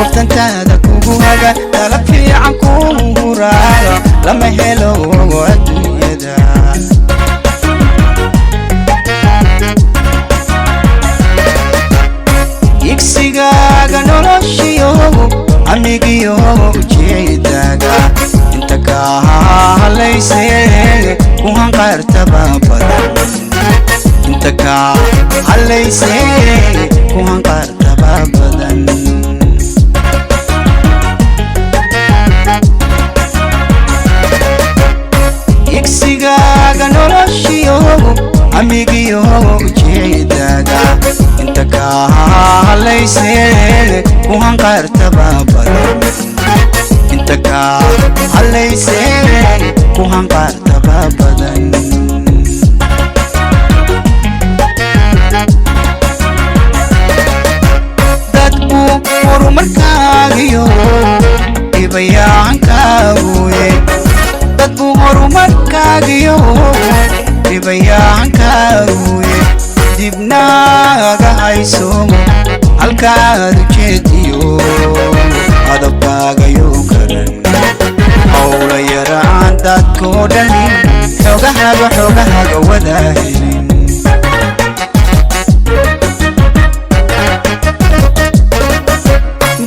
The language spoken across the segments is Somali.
وفتنتادا كوغوغا تلفي عن كوغوراغا لما هلو الدنيا دا يكسيغاغا نولوشيو أميغيو جيداغا انتا كاها ليسي كوهان قارتبا بدن انتا كاها ليسي كوهان قارتبا بدن يكسيغاغا نولوشيو أميغيو جيداغا انتا كاها ليسي كوهان قارتبا بدن انتا كاها ليسي كوهان قارتبا بدن dadku horumarkaagiyo dhibayaankaaguye dadku horumarkaagiyo dhibayaankaaguye dibnaaga hayso halkaad ujeediyo adabkaagayo garan hawla yaraan dadkoo dhani xoogahaga wadahelin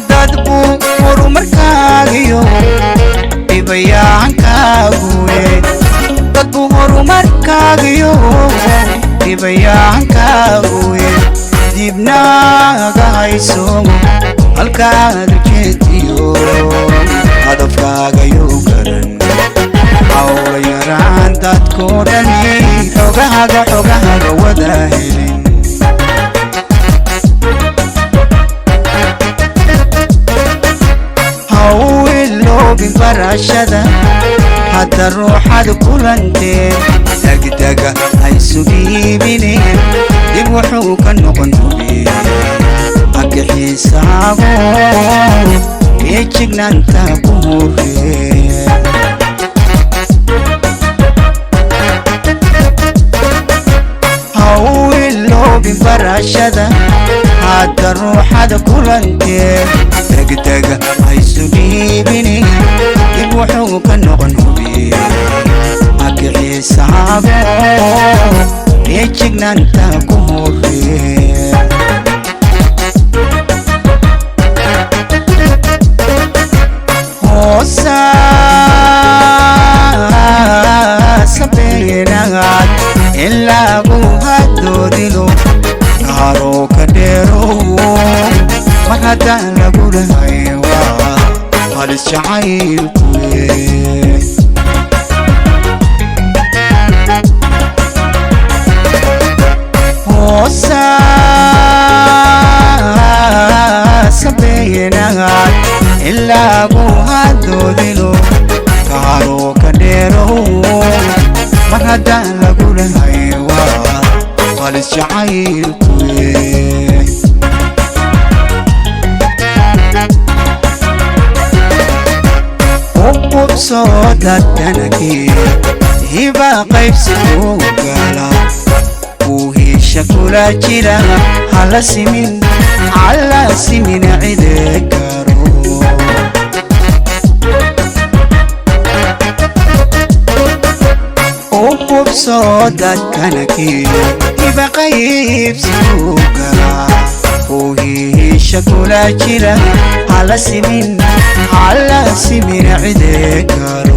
dadku horumarkaagiyo dhibayaankaaguye dadku horumarkaagiyo dhibayaankaaguye dibnaaga hayso halkaad ujeediyo hadafkaagayo garan hawla yaraan dadkoo dhani xoogahaga wadahelin hawiloobi barashada hadda ruuxad kulanteen degdega haysu dhiibineen dib wuxuu ka noqon hubee agaxiisaago ee jignaanta ku horee hawiloobi barashada hadda ruuxad kulanteen degdega haysu dhiibineen dib wuxuu ka noqon hubee agaxiisaago ee jignaanta ku horee sabeenaad ilaagu hadoodilo kaaro ka dheerow mar haddaan lagu dhahaywa halis jacaylkuye sabeenaad ilaagu hadoodilo kaaro ka dheerow mar haddaan lagu dhahaywa halis jacaylkuye ububsoo daddanakee hibaa qaybsi kuu gala uu hiisha kula jira hala simin cide garo ububsoo dadkanakee hiba qaybsi kuu gala uu hiisha kula jira hala simin cide garo